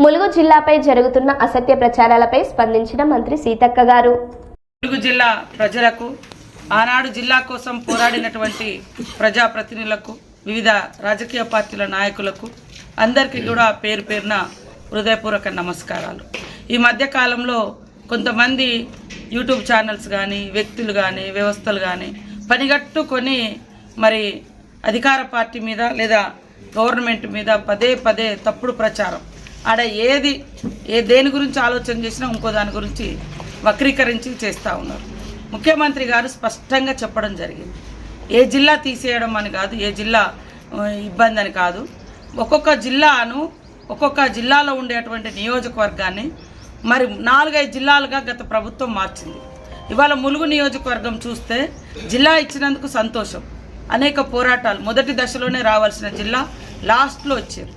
ములుగు జిల్లాపై జరుగుతున్న అసత్య ప్రచారాలపై స్పందించిన మంత్రి సీతక్క గారు. ములుగు జిల్లా ప్రజలకు, ఆనాడు జిల్లా కోసం పోరాడినటువంటి ప్రజాప్రతినిధులకు, వివిధ రాజకీయ పార్టీల నాయకులకు అందరికీ కూడా పేరు పేరున హృదయపూర్వక నమస్కారాలు. ఈ మధ్యకాలంలో కొంతమంది యూట్యూబ్ ఛానల్స్ కానీ, వ్యక్తులు కానీ, వ్యవస్థలు కానీ పనిగట్టుకొని మరి అధికార పార్టీ మీద లేదా గవర్నమెంట్ మీద పదే పదే తప్పుడు ప్రచారం, ఆడ దేని గురించి ఆలోచన చేసినా ఇంకో దాని గురించి వక్రీకరించి చేస్తూ ఉన్నారు. ముఖ్యమంత్రి గారు స్పష్టంగా చెప్పడం జరిగింది. ఏ జిల్లా తీసేయడం అని కాదు, ఏ జిల్లా ఇబ్బంది అని కాదు. ఒక్కొక్క జిల్లాలో ఉండేటువంటి నియోజకవర్గాన్ని మరి 4-5 జిల్లాలుగా గత ప్రభుత్వం మార్చింది. ఇవాళ ములుగు నియోజకవర్గం చూస్తే జిల్లా ఇచ్చినందుకు సంతోషం. అనేక పోరాటాలు, మొదటి దశలోనే రావాల్సిన జిల్లా లాస్ట్లో వచ్చారు.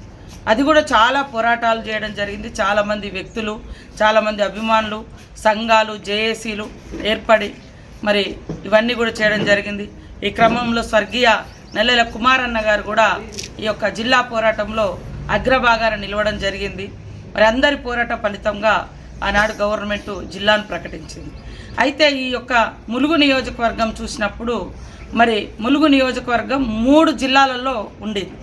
అది కూడా చాలా పోరాటాలు చేయడం జరిగింది. చాలామంది వ్యక్తులు, చాలామంది అభిమానులు, సంఘాలు, జేఏసీలు ఏర్పడి మరి ఇవన్నీ కూడా చేయడం జరిగింది. ఈ క్రమంలో స్వర్గీయ నెల్లెల కుమారన్న గారు కూడా ఈ యొక్క జిల్లా పోరాటంలో అగ్రభాగాన నిలవడం జరిగింది. మరి అందరి పోరాట ఫలితంగా ఆనాడు గవర్నమెంట్ జిల్లాను ప్రకటించింది. అయితే ఈ యొక్క ములుగు నియోజకవర్గం చూసినప్పుడు మరి ములుగు నియోజకవర్గం 3 జిల్లాలలో ఉండేది.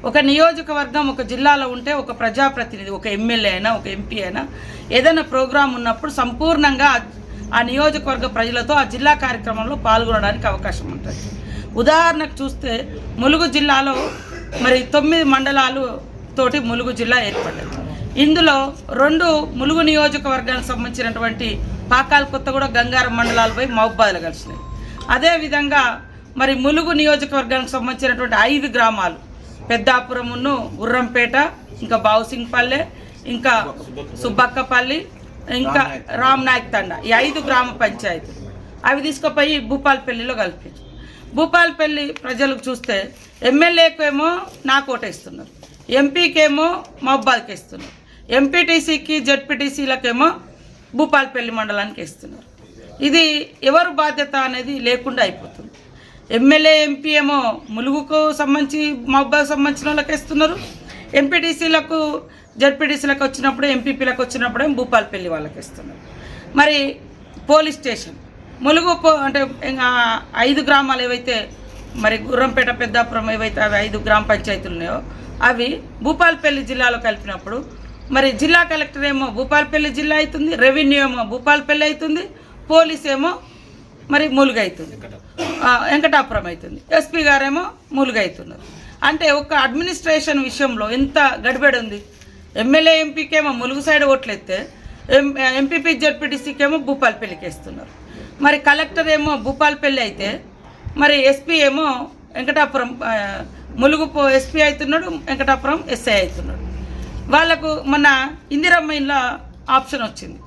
ఒక నియోజకవర్గం ఒక జిల్లాలో ఉంటే ఒక ప్రజాప్రతినిధి, ఒక ఎమ్మెల్యే అయినా, ఒక ఎంపీ అయినా ఏదైనా ప్రోగ్రాం ఉన్నప్పుడు సంపూర్ణంగా ఆ నియోజకవర్గ ప్రజలతో ఆ జిల్లా కార్యక్రమంలో పాల్గొనడానికి అవకాశం ఉంటుంది. ఉదాహరణకు చూస్తే ములుగు జిల్లాలో మరి 9 మండలాలు తోటి ములుగు జిల్లా ఏర్పడ్డది. ఇందులో 2 ములుగు నియోజకవర్గానికి సంబంధించినటువంటి పాకాల కొత్తగూడ, గంగారం మండలాలపై మహబూబాద్లో కలిసినాయి. అదేవిధంగా మరి ములుగు నియోజకవర్గానికి సంబంధించినటువంటి 5 గ్రామాలు, పెద్దాపురమును, గుర్రంపేట, ఇంకా బావుసింగ్పల్లె, ఇంకా సుబ్బక్కపల్లి, ఇంకా రామ్నాయక్ తండా, ఈ 5 గ్రామ పంచాయతీలు అవి తీసుకుపోయి భూపాలపల్లిలో కలిపారు. భూపాలపల్లి ప్రజలకు చూస్తే ఎమ్మెల్యేకేమో నాకు ఓటేస్తున్నారు, ఎంపీకేమో మహబూబాద్కి ఇస్తున్నారు, ఎంపీటీసీకి జెడ్పీటీసీలకేమో భూపాలపల్లి మండలానికి ఇస్తున్నారు. ఇది ఎవరు బాధ్యత అనేది లేకుండా అయిపోతుంది. ఎమ్మెల్యే, ఎంపీ ఏమో ములుగుకు సంబంధించి మహబూబాద్కి సంబంధించిన వాళ్ళకి ఇస్తున్నారు, ఎంపీటీసీలకు జెడ్పీటీసీలకు వచ్చినప్పుడు, ఎంపీపీలకు వచ్చినప్పుడు భూపాలపల్లి వాళ్ళకి ఇస్తున్నారు. మరి పోలీస్ స్టేషన్ ములుగు అంటే 5 గ్రామాలు ఏవైతే మరి గుర్రంపేట, పెద్దాపురం ఏవైతే అవి 5 గ్రామ పంచాయతీలు ఉన్నాయో అవి భూపాలపల్లి జిల్లాలో కలిపినప్పుడు మరి జిల్లా కలెక్టర్ ఏమో భూపాలపల్లి జిల్లా అవుతుంది, రెవెన్యూ ఏమో భూపాలపల్లి అవుతుంది, పోలీస్ ఏమో మరి ములుగు అవుతుంది, వెంకటాపురం అవుతుంది, ఎస్పీ గారేమో ములుగు అవుతున్నారు. అంటే ఒక అడ్మినిస్ట్రేషన్ విషయంలో ఎంత గడిబడి ఉంది. ఎమ్మెల్యే, ఎంపీకేమో ములుగు సైడ్ ఓట్లెత్తే ఎంపీపీ జెడ్పీటీసీకేమో భూపాలపల్లికి వేస్తున్నారు. మరి కలెక్టర్ ఏమో భూపాలపల్లి అయితే మరి ఎస్పీ ఏమో వెంకటాపురం, ములుగు ఎస్పీ అవుతున్నాడు, వెంకటాపురం ఎస్ఐ అవుతున్నాడు. వాళ్ళకు మొన్న ఇందిరమ్మ ఇళ్ళ ఆప్షన్ వచ్చింది.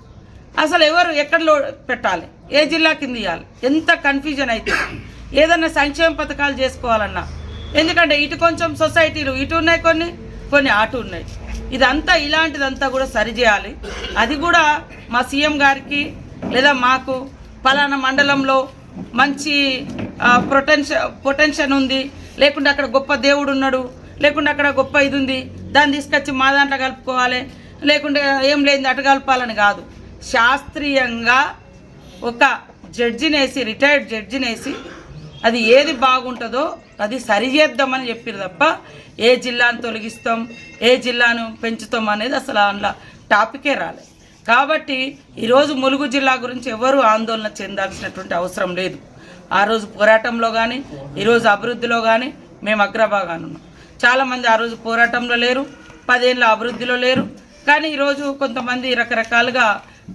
అసలు ఎవరు ఎక్కడ పెట్టాలి, ఏ జిల్లా కింద ఇవ్వాలి, ఎంత కన్ఫ్యూజన్ అవుతుంది. ఏదన్నా సంక్షేమ పథకాలు చేసుకోవాలన్నా, ఎందుకంటే ఇటు కొంచెం సొసైటీలు ఇటు ఉన్నాయి, కొన్ని అటు ఉన్నాయి. ఇదంతా ఇలాంటిదంతా కూడా సరిచేయాలి. అది కూడా మా సీఎం గారికి లేదా మాకు పలానా మండలంలో మంచి పొటెన్షన్ ఉంది, లేకుంటే అక్కడ గొప్ప దేవుడు ఉన్నాడు, లేకుంటే అక్కడ గొప్ప ఇది ఉంది, దాన్ని తీసుకొచ్చి మా దాంట్లో కలుపుకోవాలి, లేకుంటే ఏం లేని అటు కలపాలని కాదు. శాస్త్రీయంగా ఒక జడ్జినేసి, రిటైర్డ్ జడ్జినేసి అది ఏది బాగుంటుందో అది సరిచేద్దామని చెప్పారు తప్ప ఏ జిల్లాను తొలగిస్తాం, ఏ జిల్లాను పెంచుతాం అనేది అసలు అందులో టాపికే రాలేదు. కాబట్టి ఈరోజు ములుగు జిల్లా గురించి ఎవరు ఆందోళన చెందాల్సినటువంటి అవసరం లేదు. ఆ రోజు పోరాటంలో కానీ, ఈరోజు అభివృద్ధిలో కానీ మేము అగ్రభాగాన ఉన్నాం. చాలామంది ఆ రోజు పోరాటంలో లేరు, 10 ఏళ్ళ అభివృద్ధిలో లేరు. కానీ ఈరోజు కొంతమంది రకరకాలుగా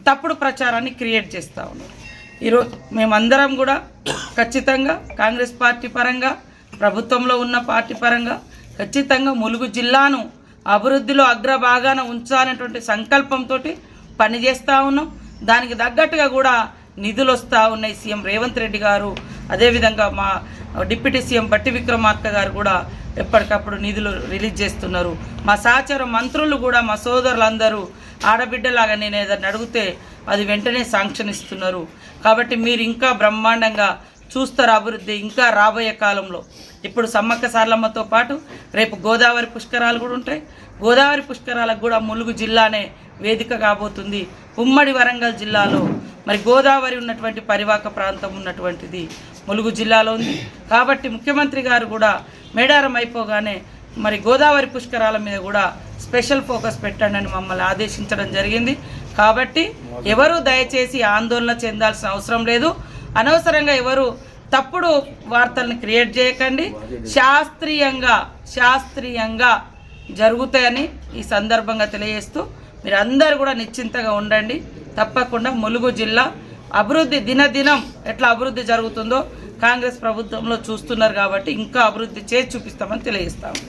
తప్పుడు ప్రచారాన్ని క్రియేట్ చేస్తూ ఉన్నారు. ఈరోజు మేమందరం కూడా ఖచ్చితంగా కాంగ్రెస్ పార్టీ పరంగా, ప్రభుత్వంలో ఉన్న పార్టీ పరంగా ఖచ్చితంగా ములుగు జిల్లాను అభివృద్ధిలో అగ్రభాగాన ఉంచాలనేటువంటి సంకల్పంతో పనిచేస్తూ ఉన్నాం. దానికి తగ్గట్టుగా కూడా నిధులు వస్తూ ఉన్నాయి. సీఎం రేవంత్ రెడ్డి గారు, అదేవిధంగా మా డిప్యూటీ సీఎం బట్టి విక్రమార్క గారు కూడా ఎప్పటికప్పుడు నిధులు రిలీజ్ చేస్తున్నారు. మా సహచర మంత్రులు కూడా, మా సోదరులందరూ ఆడబిడ్డలాగా నేను ఏదైనా అడిగితే అది వెంటనే శాంక్షన్ ఇస్తున్నారు. కాబట్టి మీరు ఇంకా బ్రహ్మాండంగా చూస్తారు అభివృద్ధి ఇంకా రాబోయే కాలంలో. ఇప్పుడు సమ్మక్క సారలమ్మతో పాటు రేపు గోదావరి పుష్కరాలు కూడా ఉంటాయి. గోదావరి పుష్కరాలకు కూడా ములుగు జిల్లానే వేదిక కాబోతుంది. ఉమ్మడి వరంగల్ జిల్లాలో మరి గోదావరి ఉన్నటువంటి పరివాహక ప్రాంతం ఉన్నటువంటిది ములుగు జిల్లాలో ఉంది. కాబట్టి ముఖ్యమంత్రి గారు కూడా మేడారం అయిపోగానే మరి గోదావరి పుష్కరాల మీద కూడా స్పెషల్ ఫోకస్ పెట్టండి అని మమ్మల్ని ఆదేశించడం జరిగింది. కాబట్టి ఎవరు దయచేసి ఆందోళన చెందాల్సిన అవసరం లేదు. అనవసరంగా ఎవరు తప్పుడు వార్తల్ని క్రియేట్ చేయకండి. శాస్త్రీయంగా జరుగుతాయని ఈ సందర్భంగా తెలియజేస్తూ మీరు అందరూ కూడా నిశ్చింతగా ఉండండి. తప్పకుండా ములుగు జిల్లా అభివృద్ధి దినదినం ఎట్లా అభివృద్ధి జరుగుతుందో కాంగ్రెస్ ప్రభుత్వంలో చూస్తున్నారు. కాబట్టి ఇంకా అభివృద్ధి చేసి చూపిస్తామని తెలియజేస్తాము.